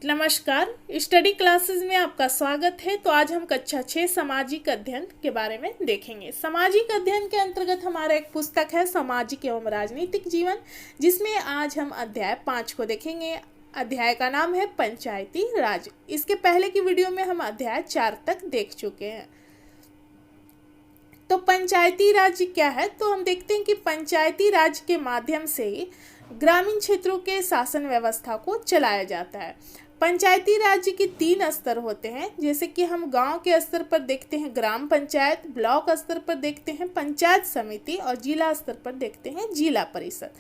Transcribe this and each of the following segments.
नमस्कार। Study classes में आपका स्वागत है। तो आज हम कक्षा 6 सामाजिक अध्ययन के बारे में देखेंगे। सामाजिक अध्ययन के अंतर्गत हमारा एक पुस्तक है सामाजिक एवं राजनीतिक जीवन, जिसमें आज हम अध्याय 5 को देखेंगे। अध्याय का नाम है पंचायती राज। इसके पहले की वीडियो में हम अध्याय 4 तक देख चुके हैं। तो पंचायती राज क्या है, तो हम देखते हैं कि पंचायती राज के माध्यम से ग्रामीण क्षेत्रों के शासन व्यवस्था को चलाया जाता है। पंचायती राज के 3 स्तर होते हैं, जैसे कि हम गांव के स्तर पर देखते हैं ग्राम पंचायत, ब्लॉक स्तर पर देखते हैं पंचायत समिति और जिला स्तर पर देखते हैं जिला परिषद।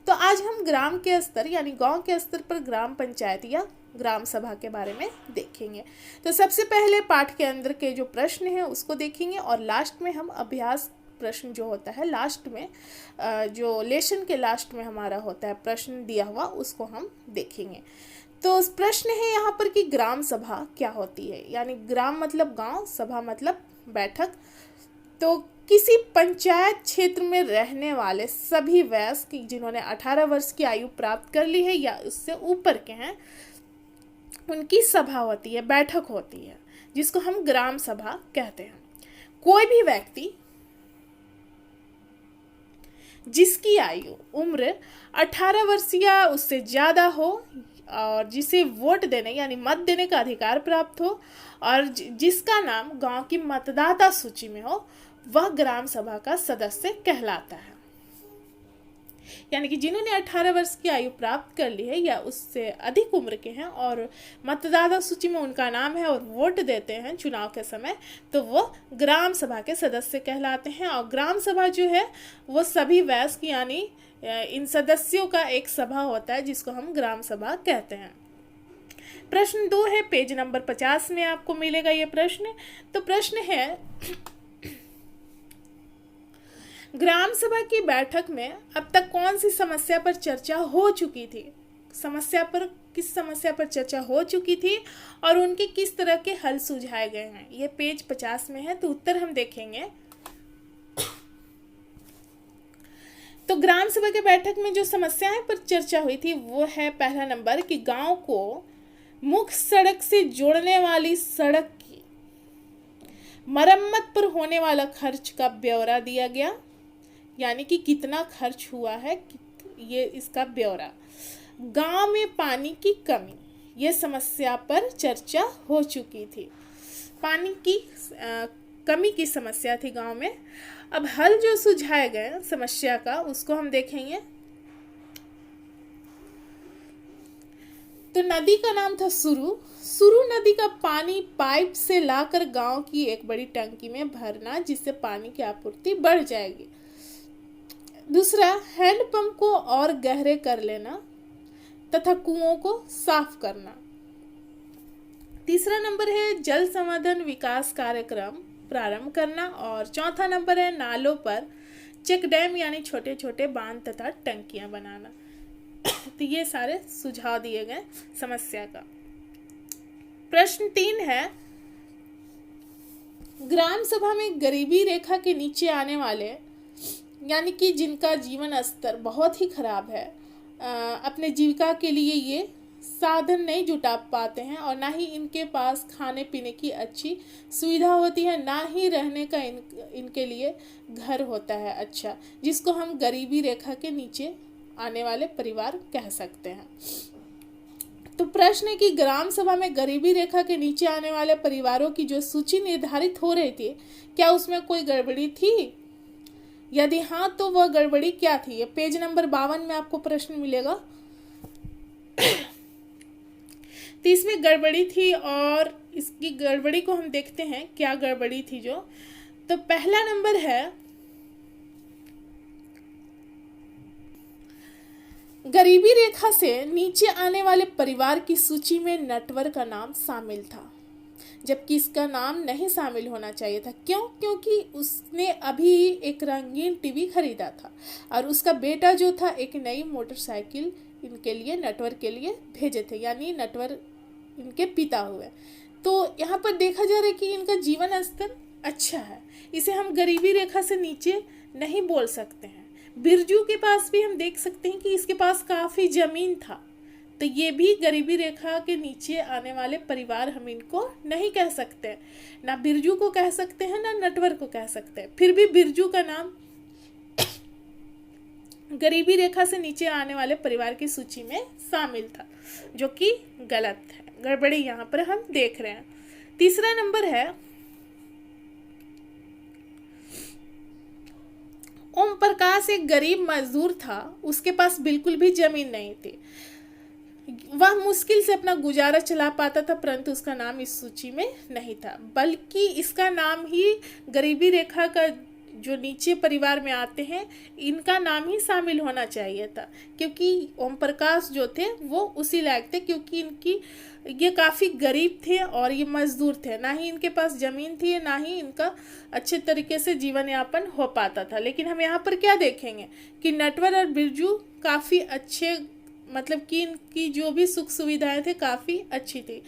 तो आज हम ग्राम के स्तर यानी गांव के स्तर पर ग्राम पंचायत या ग्राम सभा के बारे में देखेंगे। तो सबसे पहले पाठ के अंदर के जो प्रश्न हैं उसको देखेंगे और लास्ट में हम अभ्यास प्रश्न जो होता है लास्ट में, जो लेसन के लास्ट में हमारा होता है प्रश्न दिया हुआ, उसको हम देखेंगे। तो प्रश्न है यहाँ पर कि ग्राम सभा क्या होती है, यानी ग्राम मतलब गांव, सभा मतलब बैठक। तो किसी पंचायत क्षेत्र में रहने वाले सभी वयस्क जिन्होंने 18 वर्ष की आयु प्राप्त कर ली है या उससे ऊपर के हैं, उनकी सभा होती है, बैठक होती है, जिसको हम ग्राम सभा कहते हैं। कोई भी व्यक्ति जिसकी आयु उम्र 18 वर्ष या उससे ज़्यादा हो और जिसे वोट देने यानी मत देने का अधिकार प्राप्त हो और जिसका नाम गांव की मतदाता सूची में हो, वह ग्राम सभा का सदस्य कहलाता है। यानी कि जिन्होंने 18 वर्ष की आयु प्राप्त कर ली है या उससे अधिक उम्र के हैं और मतदाता सूची में उनका नाम है और वोट देते हैं चुनाव के समय, तो वो ग्राम सभा के सदस्य कहलाते हैं। और ग्राम सभा जो है वो सभी वयस्क यानी इन सदस्यों का एक सभा होता है, जिसको हम ग्राम सभा कहते हैं। प्रश्न 2 है, पेज नंबर 50 में आपको मिलेगा ये प्रश्न। तो प्रश्न है, ग्राम सभा की बैठक में अब तक कौन सी समस्या पर चर्चा हो चुकी थी? किस समस्या पर चर्चा हो चुकी थी और उनके किस तरह के हल सुझाए गए हैं? ये पेज 50 में है। तो उत्तर हम देखेंगे। तो ग्राम सभा के बैठक में जो समस्याएं पर चर्चा हुई थी वो है, पहला नंबर कि गांव को मुख्य सड़क से जोड़ने वाली सड़क की मरम्मत पर होने वाला खर्च का ब्यौरा दिया गया, यानी कि कितना खर्च हुआ है ये इसका ब्यौरा। गांव में पानी की कमी, ये समस्या पर चर्चा हो चुकी थी। पानी की कमी की समस्या थी गांव में। अब हल जो सुझाए गए समस्या का उसको हम देखेंगे। तो नदी का नाम था सुरु नदी का पानी पाइप से लाकर गांव की एक बड़ी टंकी में भरना, जिससे पानी की आपूर्ति बढ़ जाएगी। दूसरा, हैंडपंप को और गहरे कर लेना तथा कुओं को साफ करना। तीसरा नंबर है जल संवर्धन विकास कार्यक्रम प्रारंभ करना। और चौथा नंबर है नालों पर चेक डैम यानी छोटे छोटे बांध तथा टंकियां बनाना। तो ये सारे सुझाव दिए गए समस्या का। प्रश्न 3 है, ग्राम सभा में गरीबी रेखा के नीचे आने वाले यानी कि जिनका जीवन स्तर बहुत ही खराब है, अपने जीविका के लिए ये साधन नहीं जुटा पाते हैं और ना ही इनके पास खाने पीने की अच्छी सुविधा होती है, ना ही रहने का इनके लिए घर होता है अच्छा, जिसको हम गरीबी रेखा के नीचे आने वाले परिवार कह सकते हैं। तो प्रश्न है कि ग्राम सभा में गरीबी रेखा के नीचे आने वाले परिवारों की जो सूची निर्धारित हो रही थी, क्या उसमें कोई गड़बड़ी थी? यदि हाँ, तो वह गड़बड़ी क्या थी? ये पेज नंबर 52 में आपको प्रश्न मिलेगा। तो इसमें गड़बड़ी थी और इसकी गड़बड़ी को हम देखते हैं क्या गड़बड़ी थी जो। तो पहला नंबर है, गरीबी रेखा से नीचे आने वाले परिवार की सूची में नटवर का नाम शामिल था, जबकि इसका नाम नहीं शामिल होना चाहिए था। क्यों? क्योंकि उसने अभी एक रंगीन टीवी खरीदा था और उसका बेटा जो था एक नई मोटरसाइकिल इनके लिए, नटवर के लिए भेजे थे, यानी नटवर इनके पिता हुए। तो यहाँ पर देखा जा रहा है कि इनका जीवन स्तर अच्छा है, इसे हम गरीबी रेखा से नीचे नहीं बोल सकते हैं। बिरजू के पास भी हम देख सकते हैं कि इसके पास काफ़ी ज़मीन था, तो ये भी गरीबी रेखा के नीचे आने वाले परिवार हम इनको नहीं कह सकते, ना बिरजू को कह सकते हैं ना नटवर को कह सकते हैं। फिर भी बिरजू का नाम गरीबी रेखा से नीचे आने वाले परिवार की सूची में शामिल था, जो कि गलत है, गड़बड़ी यहाँ पर हम देख रहे हैं। तीसरा नंबर है, ओम प्रकाश एक गरीब मजदूर था, उसके पास बिल्कुल भी जमीन नहीं थी, वह मुश्किल से अपना गुजारा चला पाता था, परंतु उसका नाम इस सूची में नहीं था, बल्कि इसका नाम ही गरीबी रेखा का जो नीचे परिवार में आते हैं इनका नाम ही शामिल होना चाहिए था, क्योंकि ओम प्रकाश जो थे वो उसी लायक थे, क्योंकि ये काफ़ी गरीब थे और ये मजदूर थे, ना ही इनके पास ज़मीन थी ना ही इनका अच्छे तरीके से जीवन यापन हो पाता था। लेकिन हम यहाँ पर क्या देखेंगे कि नटवर और बिरजू काफ़ी अच्छे, मतलब कि इनकी जो भी सुख सुविधाएं थे काफ़ी अच्छी थी।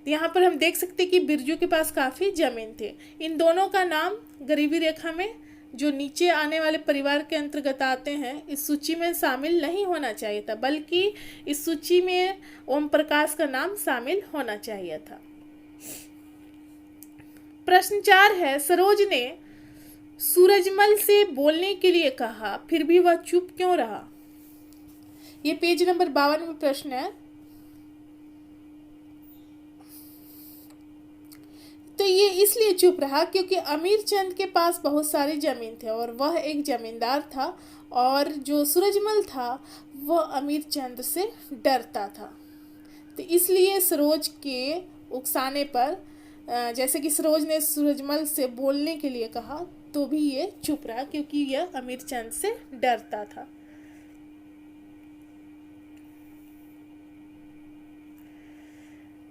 यहाँ पर हम देख सकते कि बिरजू के पास काफ़ी ज़मीन थे। इन दोनों का नाम गरीबी रेखा में जो नीचे आने वाले परिवार के अंतर्गत आते हैं इस सूची में शामिल नहीं होना चाहिए था, बल्कि इस सूची में ओम प्रकाश का नाम शामिल होना चाहिए था। प्रश्न 4 है, सरोज ने सूरजमल से बोलने के लिए कहा, फिर भी वह चुप क्यों रहा? ये पेज नंबर 52 में प्रश्न है। तो ये इसलिए चुप रहा क्योंकि अमीर चंद के पास बहुत सारी जमीन थे और वह एक जमींदार था, और जो सूरजमल था वह अमीर चंद से डरता था। तो इसलिए सरोज के उकसाने पर, जैसे कि सरोज ने सूरजमल से बोलने के लिए कहा, तो भी ये चुप रहा क्योंकि यह अमीर चंद से डरता था।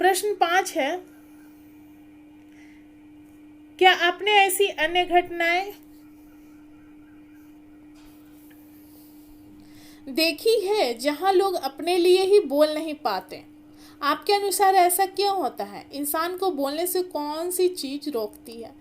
प्रश्न 5 है, क्या आपने ऐसी अन्य घटनाएं देखी है जहां लोग अपने लिए ही बोल नहीं पाते? आपके अनुसार ऐसा क्यों होता है? इंसान को बोलने से कौन सी चीज रोकती है?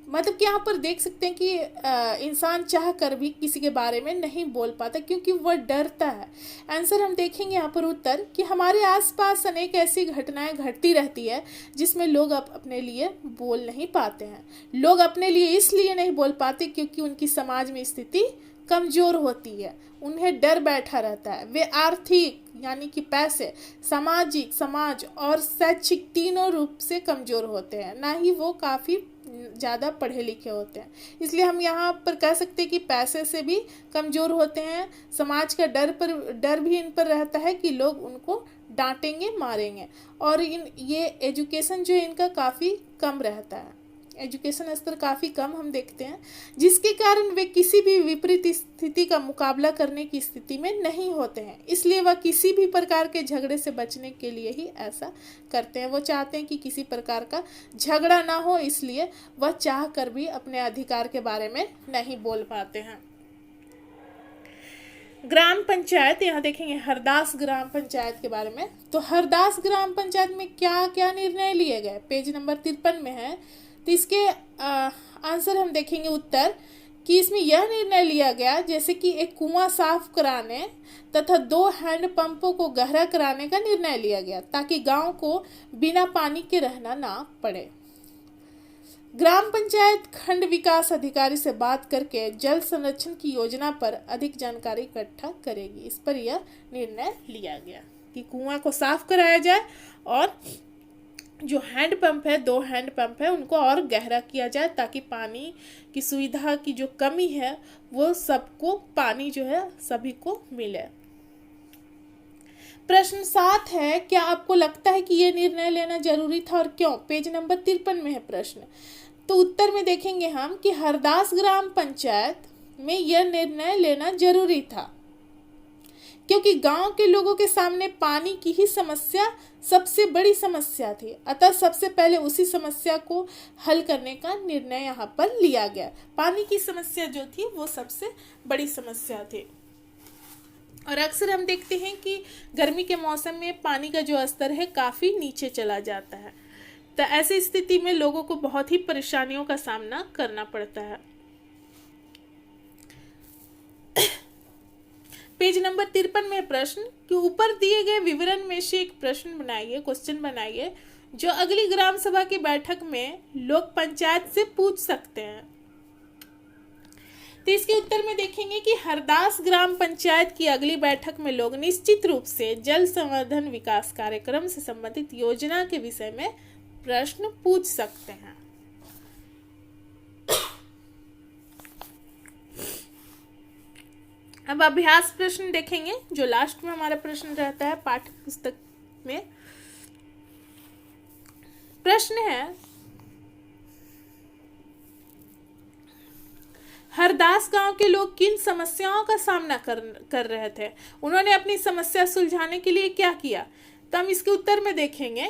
मतलब कि यहाँ पर देख सकते हैं कि इंसान चाह कर भी किसी के बारे में नहीं बोल पाता क्योंकि वह डरता है। आंसर हम देखेंगे यहाँ पर उत्तर कि हमारे आसपास अनेक ऐसी घटनाएं घटती रहती है जिसमें लोग अपने लिए बोल नहीं पाते हैं। लोग अपने लिए इसलिए नहीं बोल पाते क्योंकि उनकी समाज में स्थिति कमज़ोर होती है, उन्हें डर बैठा रहता है। वे आर्थिक यानी कि पैसे, सामाजिक, समाज और शैक्षिक तीनों रूप से कमज़ोर होते हैं, ना ही वो काफ़ी ज़्यादा पढ़े लिखे होते हैं। इसलिए हम यहाँ पर कह सकते हैं कि पैसे से भी कमज़ोर होते हैं, समाज का डर भी इन पर रहता है कि लोग उनको डांटेंगे, मारेंगे, और ये एजुकेशन जो है इनका काफ़ी कम रहता है, एजुकेशन स्तर काफ़ी कम हम देखते हैं, जिसके कारण वे किसी भी विपरीत स्थिति का मुकाबला करने की स्थिति में नहीं होते हैं। इसलिए वह किसी भी प्रकार के झगड़े से बचने के लिए ही ऐसा करते हैं। वो चाहते हैं कि किसी प्रकार का झगड़ा ना हो, इसलिए वह चाह कर भी अपने अधिकार के बारे में नहीं बोल पाते हैं। ग्राम पंचायत, यहाँ देखेंगे हरदास ग्राम पंचायत के बारे में। तो हरदास ग्राम पंचायत में क्या क्या निर्णय लिए गए, पेज नंबर 53 में है। तो इसके आंसर हम देखेंगे उत्तर कि इसमें यह निर्णय लिया गया जैसे कि एक कुआं साफ कराने तथा 2 हैंडपंपों को गहरा कराने का निर्णय लिया गया ताकि गांव को बिना पानी के रहना ना पड़े। ग्राम पंचायत खंड विकास अधिकारी से बात करके जल संरक्षण की योजना पर अधिक जानकारी इकट्ठा करेगी। इस पर यह निर्णय लिया गया कि कुआं को साफ कराया जाए और जो हैंडपंप है, 2 हैंडपंप है, उनको और गहरा किया जाए ताकि पानी की सुविधा की जो कमी है वो सबको, पानी जो है सभी को मिले। प्रश्न 7 है, क्या आपको लगता है कि यह निर्णय लेना जरूरी था और क्यों? पेज नंबर 53 में है प्रश्न। तो उत्तर में देखेंगे हम कि हरदास ग्राम पंचायत में यह निर्णय लेना जरूरी था क्योंकि गांव के लोगों के सामने पानी की ही समस्या सबसे बड़ी समस्या थी। अतः सबसे पहले उसी समस्या को हल करने का निर्णय यहाँ पर लिया गया। पानी की समस्या जो थी वो सबसे बड़ी समस्या थी, और अक्सर हम देखते हैं कि गर्मी के मौसम में पानी का जो स्तर है काफ़ी नीचे चला जाता है। तो ऐसी स्थिति में लोगों को बहुत ही परेशानियों का सामना करना पड़ता है। पेज नंबर 53 में प्रश्न कि ऊपर दिए गए विवरण में से एक प्रश्न बनाइए, क्वेश्चन बनाइए जो अगली ग्राम सभा की बैठक में लोग पंचायत से पूछ सकते हैं। तो इसके उत्तर में देखेंगे कि हरदास ग्राम पंचायत की अगली बैठक में लोग निश्चित रूप से जल संवर्धन विकास कार्यक्रम से संबंधित योजना के विषय में प्रश्न पूछ सकते हैं। अब अभ्यास प्रश्न देखेंगे जो लास्ट में हमारा प्रश्न रहता है पाठ्य पुस्तक में। प्रश्न है, हरदास गांव के लोग किन समस्याओं का सामना कर रहे थे, उन्होंने अपनी समस्या सुलझाने के लिए क्या किया। तो हम इसके उत्तर में देखेंगे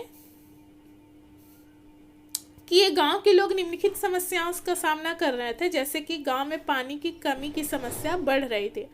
कि ये गांव के लोग निम्नलिखित समस्याओं का सामना कर रहे थे, जैसे कि गांव में पानी की कमी की समस्या बढ़ रही थी।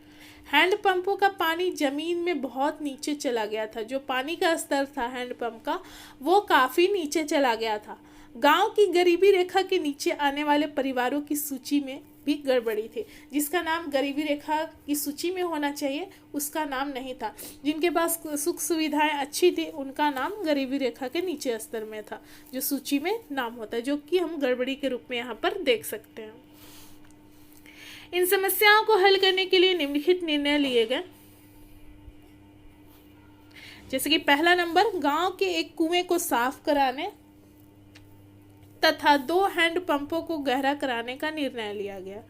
हैंडपंपों का पानी जमीन में बहुत नीचे चला गया था, जो पानी का स्तर था हैंडपंप का वो काफ़ी नीचे चला गया था। गांव की गरीबी रेखा के नीचे आने वाले परिवारों की सूची में भी गड़बड़ी थी। जिसका नाम गरीबी रेखा की सूची में होना चाहिए उसका नाम नहीं था। जिनके पास सुख सुविधाएं अच्छी थी उनका नाम गरीबी रेखा के नीचे स्तर में था, जो सूची में नाम होता है, जो कि हम गड़बड़ी के रूप में यहाँ पर देख सकते हैं। इन समस्याओं को हल करने के लिए निम्नलिखित निर्णय लिए गए, जैसे कि पहला नंबर, गांव के एक कुएं को साफ कराने तथा 2 हैंडपंपों को गहरा कराने का निर्णय लिया गया।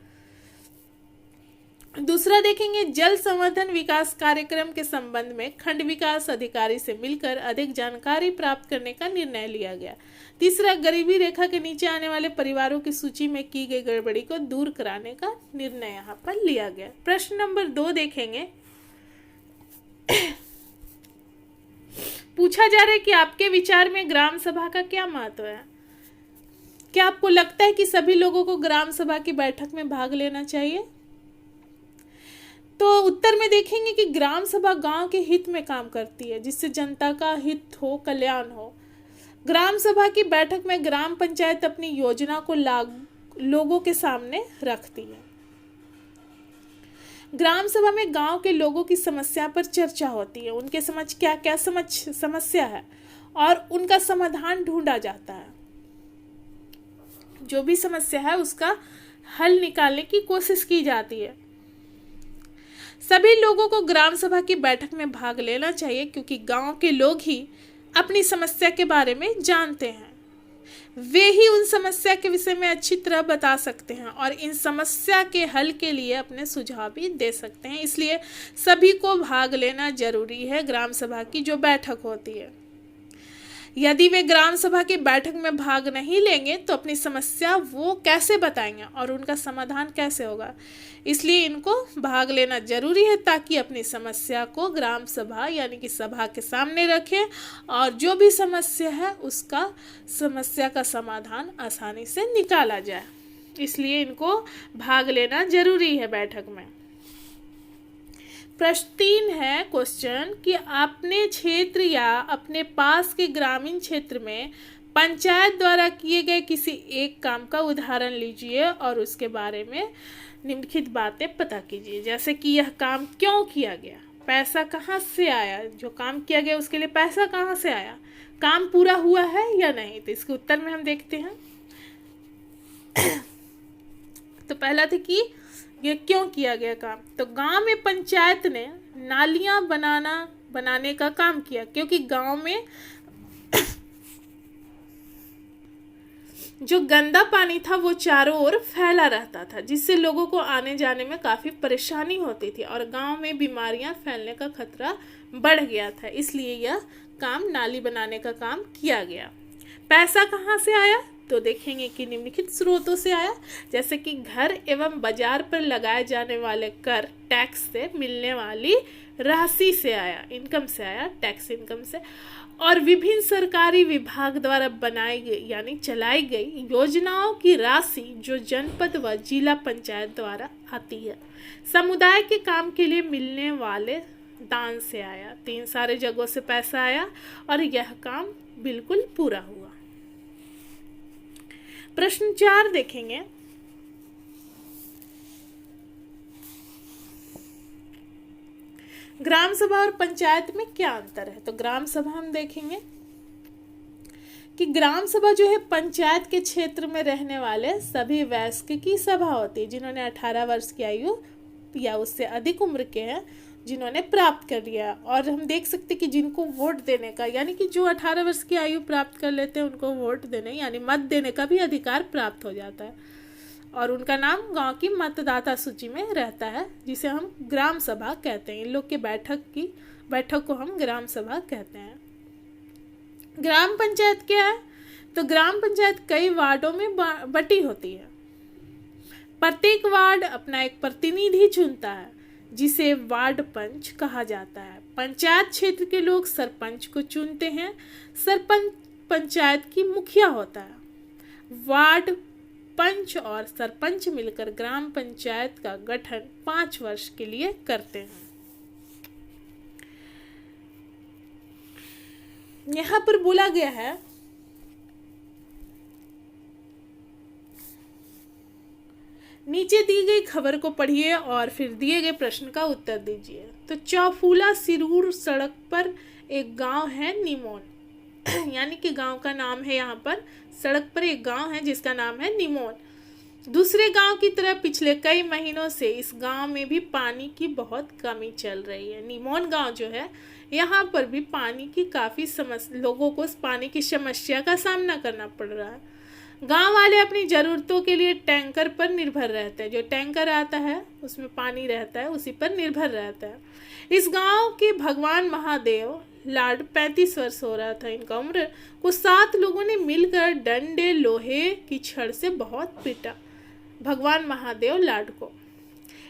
दूसरा देखेंगे, जल संवर्धन विकास कार्यक्रम के संबंध में खंड विकास अधिकारी से मिलकर अधिक जानकारी प्राप्त करने का निर्णय लिया गया। तीसरा, गरीबी रेखा के नीचे आने वाले परिवारों की सूची में की गई गड़बड़ी को दूर कराने का निर्णय यहाँ पर लिया गया। प्रश्न नंबर 2 देखेंगे, पूछा जा रहा है कि आपके विचार में ग्राम सभा का क्या महत्व है। क्या आपको लगता है कि सभी लोगों को ग्राम सभा की बैठक में भाग लेना चाहिए। तो उत्तर में देखेंगे कि ग्राम सभा गांव के हित में काम करती है, जिससे जनता का हित हो, कल्याण हो। ग्राम सभा की बैठक में ग्राम पंचायत अपनी योजना को लोगों के सामने रखती है। ग्राम सभा में गांव के लोगों की समस्या पर चर्चा होती है, उनके समझ क्या क्या समस्या है और उनका समाधान ढूंढा जाता है। जो भी समस्या है उसका हल निकालने की कोशिश की जाती है। सभी लोगों को ग्राम सभा की बैठक में भाग लेना चाहिए, क्योंकि गांव के लोग ही अपनी समस्या के बारे में जानते हैं। वे ही उन समस्या के विषय में अच्छी तरह बता सकते हैं और इन समस्या के हल के लिए अपने सुझाव भी दे सकते हैं। इसलिए सभी को भाग लेना जरूरी है ग्राम सभा की जो बैठक होती है। यदि वे ग्राम सभा की बैठक में भाग नहीं लेंगे तो अपनी समस्या वो कैसे बताएंगे और उनका समाधान कैसे होगा। इसलिए इनको भाग लेना जरूरी है ताकि अपनी समस्या को ग्राम सभा यानी कि सभा के सामने रखें और जो भी समस्या है उसका समस्या का समाधान आसानी से निकाला जाए। इसलिए इनको भाग लेना जरूरी है बैठक में। प्रश्न 3 है क्वेश्चन कि अपने क्षेत्र या अपने पास के ग्रामीण क्षेत्र में पंचायत द्वारा किए गए किसी एक काम का उदाहरण लीजिए और उसके बारे में निम्नलिखित बातें पता कीजिए। जैसे कि यह काम क्यों किया गया, पैसा कहाँ से आया, जो काम किया गया उसके लिए पैसा कहाँ से आया, काम पूरा हुआ है या नहीं। तो इसके उत्तर में हम देखते हैं। तो पहला था कि ये क्यों किया गया काम। तो गांव में पंचायत ने नालियां बनाने का काम किया, क्योंकि गांव में जो गंदा पानी था वो चारों ओर फैला रहता था, जिससे लोगों को आने जाने में काफ़ी परेशानी होती थी और गांव में बीमारियां फैलने का खतरा बढ़ गया था। इसलिए यह काम नाली बनाने का काम किया गया। पैसा कहाँ से आया, तो देखेंगे कि निम्नलिखित स्रोतों से आया, जैसे कि घर एवं बाजार पर लगाए जाने वाले कर, टैक्स से मिलने वाली राशि से आया, इनकम से आया, टैक्स इनकम से, और विभिन्न सरकारी विभाग द्वारा बनाई गई यानी चलाई गई योजनाओं की राशि जो जनपद व जिला पंचायत द्वारा आती है। समुदाय के काम के लिए मिलने वाले दान से आया। 3 सारे जगहों से पैसा आया और यह काम बिल्कुल पूरा हुआ। प्रश्न 4 देखेंगे। ग्राम सभा और पंचायत में क्या अंतर है? तो ग्राम सभा हम देखेंगे कि ग्राम सभा जो है पंचायत के क्षेत्र में रहने वाले सभी वयस्क की सभा होती है, जिन्होंने 18 वर्ष की आयु या उससे अधिक उम्र के हैं, जिन्होंने प्राप्त कर लिया। और हम देख सकते कि जिनको वोट देने का, यानी कि जो 18 वर्ष की आयु प्राप्त कर लेते हैं उनको वोट देने यानी मत देने का भी अधिकार प्राप्त हो जाता है, और उनका नाम गांव की मतदाता सूची में रहता है, जिसे हम ग्राम सभा कहते हैं। इन लोग के बैठक को हम ग्राम सभा कहते हैं। ग्राम पंचायत क्या है? तो ग्राम पंचायत कई वार्डों में बटी होती है। प्रत्येक वार्ड अपना एक प्रतिनिधि चुनता है, जिसे वार्ड पंच कहा जाता है। पंचायत क्षेत्र के लोग सरपंच को चुनते हैं। सरपंच पंचायत की मुखिया होता है। वार्ड पंच और सरपंच मिलकर ग्राम पंचायत का गठन 5 वर्ष के लिए करते हैं। यहाँ पर बोला गया है नीचे दी गई खबर को पढ़िए और फिर दिए गए प्रश्न का उत्तर दीजिए। तो चौफूला सिरूर सड़क पर एक गांव है निमोन, यानी कि गांव का नाम है, यहाँ पर सड़क पर एक गांव है जिसका नाम है निमोन। दूसरे गांव की तरह पिछले कई महीनों से इस गांव में भी पानी की बहुत कमी चल रही है। निमोन गांव जो है, यहाँ पर भी पानी की काफ़ी लोगों को पानी की समस्या का सामना करना पड़ रहा है। गांव वाले अपनी ज़रूरतों के लिए टैंकर पर निर्भर रहते हैं। जो टैंकर आता है उसमें पानी रहता है, उसी पर निर्भर रहता है। इस गांव के भगवान महादेव लाड 35 वर्ष हो रहा था इनका उम्र को 7 लोगों ने मिलकर डंडे लोहे की छड़ से बहुत पीटा भगवान महादेव लाड को।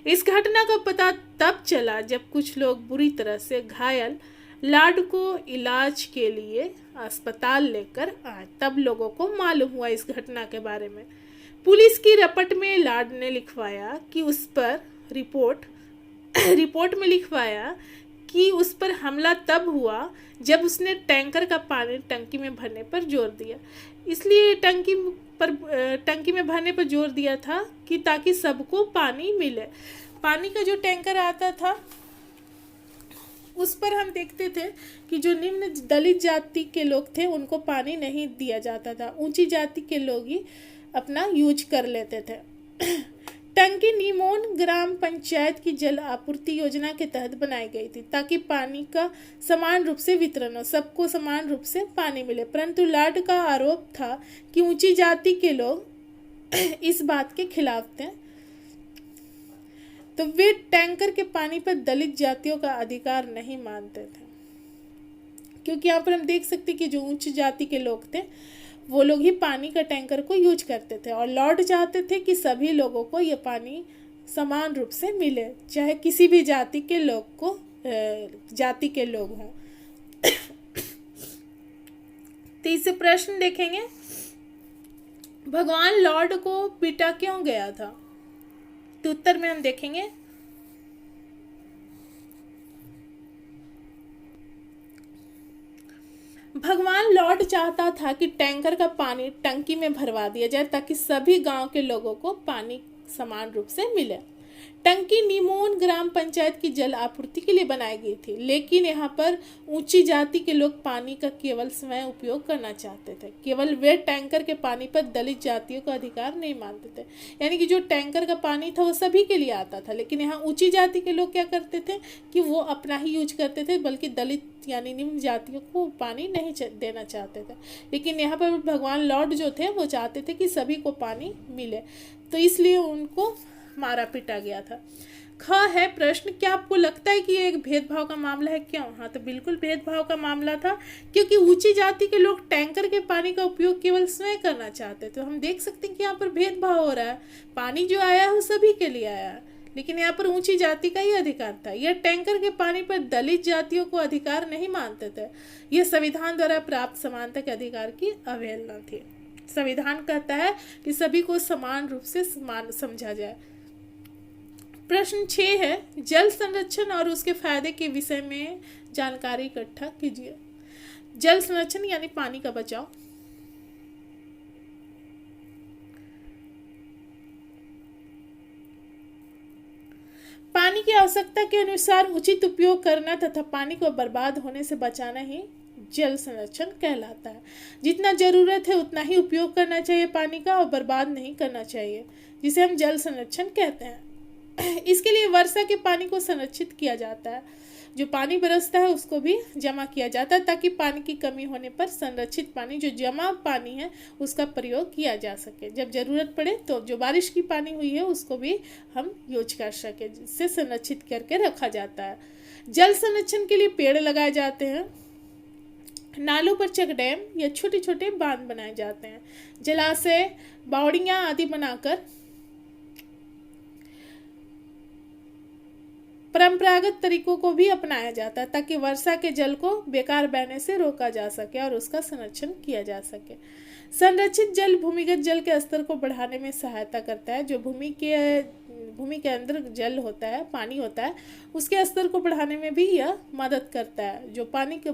इस घटना का पता तब चला जब कुछ लोग बुरी तरह से घायल लाड को इलाज के लिए अस्पताल लेकर आए। तब लोगों को मालूम हुआ इस घटना के बारे में। पुलिस की रपट में लाड ने लिखवाया कि उस पर रिपोर्ट में लिखवाया कि उस पर हमला तब हुआ जब उसने टैंकर का पानी टंकी में भरने पर जोर दिया। इसलिए टंकी में भरने पर जोर दिया था कि ताकि सबको पानी मिले। पानी का जो टैंकर आता था उस पर हम देखते थे कि जो निम्न दलित जाति के लोग थे उनको पानी नहीं दिया जाता था, ऊंची जाति के लोग ही अपना यूज कर लेते थे। टंकी निमोन ग्राम पंचायत की जल आपूर्ति योजना के तहत बनाई गई थी ताकि पानी का समान रूप से वितरण हो, सबको समान रूप से पानी मिले। परंतु लाड का आरोप था कि ऊंची जाति के लोग इस बात के खिलाफ थे, तो वे टैंकर के पानी पर दलित जातियों का अधिकार नहीं मानते थे। क्योंकि यहाँ पर हम देख सकते कि जो उच्च जाति के लोग थे वो लोग ही पानी का टैंकर को यूज करते थे, और लॉर्ड चाहते थे कि सभी लोगों को ये पानी समान रूप से मिले, चाहे किसी भी जाति के लोग हों। तीसरे प्रश्न देखेंगे, भगवान लॉर्ड को पीटा क्यों गया था? तो उत्तर में हम देखेंगे भगवान लॉर्ड चाहता था कि टैंकर का पानी टंकी में भरवा दिया जाए ताकि सभी गांव के लोगों को पानी समान रूप से मिले। टंकी निमोन ग्राम पंचायत की जल आपूर्ति के लिए बनाई गई थी, लेकिन यहाँ पर ऊंची जाति के लोग पानी का केवल स्वयं उपयोग करना चाहते थे। केवल वे टैंकर के पानी पर दलित जातियों का अधिकार नहीं मानते थे। यानी कि जो टैंकर का पानी था वो सभी के लिए आता था, लेकिन यहाँ ऊंची जाति के लोग क्या करते थे कि वो अपना ही यूज करते थे, बल्कि दलित यानी निम्न जातियों को पानी नहीं देना चाहते थे। लेकिन यहाँ पर भगवान लॉर्ड जो थे वो चाहते थे कि सभी को पानी मिले, तो इसलिए उनको मारा पीटा गया था। ख है प्रश्न, क्या आपको लगता है कि ये एक भेदभाव का मामला है? क्यों? हाँ, तो बिल्कुल भेदभाव का मामला था, क्योंकि ऊंची जाति के लोग टैंकर के पानी का उपयोग केवल स्वयं करना चाहते थे। तो हम देख सकते हैं कि यहाँ पर भेदभाव हो रहा है। पानी जो आया है वो सभी के लिए आया है, लेकिन यहाँ पर ऊंची जाति का ही अधिकार था। यह टैंकर के पानी पर दलित जातियों को अधिकार नहीं मानते थे। यह संविधान द्वारा प्राप्त समानता के अधिकार की अवहेलना थी। संविधान कहता है कि सभी को समान रूप से समान समझा जाए। प्रश्न 6 है, जल संरक्षण और उसके फायदे के विषय में जानकारी इकट्ठा कीजिए। जल संरक्षण यानी पानी का बचाव। पानी की आवश्यकता के अनुसार उचित उपयोग करना तथा पानी को बर्बाद होने से बचाना ही जल संरक्षण कहलाता है। जितना जरूरत है उतना ही उपयोग करना चाहिए पानी का, और बर्बाद नहीं करना चाहिए, जिसे हम जल संरक्षण कहते हैं। इसके लिए वर्षा के पानी को संरक्षित किया जाता है। जो पानी बरसता है उसको भी जमा किया जाता है, ताकि पानी की कमी होने पर संरक्षित पानी, जो जमा पानी है, उसका प्रयोग किया जा सके। जब ज़रूरत पड़े तो जो बारिश की पानी हुई है उसको भी हम यूज कर सके, जिससे संरक्षित करके रखा जाता है। जल संरक्षण के लिए पेड़ लगाए जाते हैं, नालों पर चेक डैम या छोटे छोटे बांध बनाए जाते हैं, जलाशय, बावड़ियाँ आदि बनाकर परंपरागत तरीकों को भी अपनाया जाता है, ताकि वर्षा के जल को बेकार बहने से रोका जा सके और उसका संरक्षण किया जा सके। संरक्षित जल भूमिगत जल के स्तर को बढ़ाने में सहायता करता है। जो भूमि के अंदर जल होता है, पानी होता है, उसके स्तर को बढ़ाने में भी यह मदद करता है। जो पानी के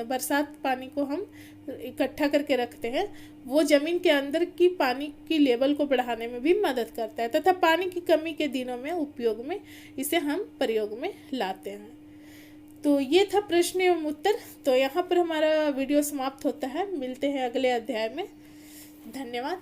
बरसात पानी को हम इकट्ठा करके रखते हैं, वो जमीन के अंदर की पानी की लेवल को बढ़ाने में भी मदद करता है, तथा पानी की कमी के दिनों में उपयोग में इसे हम प्रयोग में लाते हैं। तो ये था प्रश्न एवं उत्तर। तो यहाँ पर हमारा वीडियो समाप्त होता है। मिलते हैं अगले अध्याय में। धन्यवाद।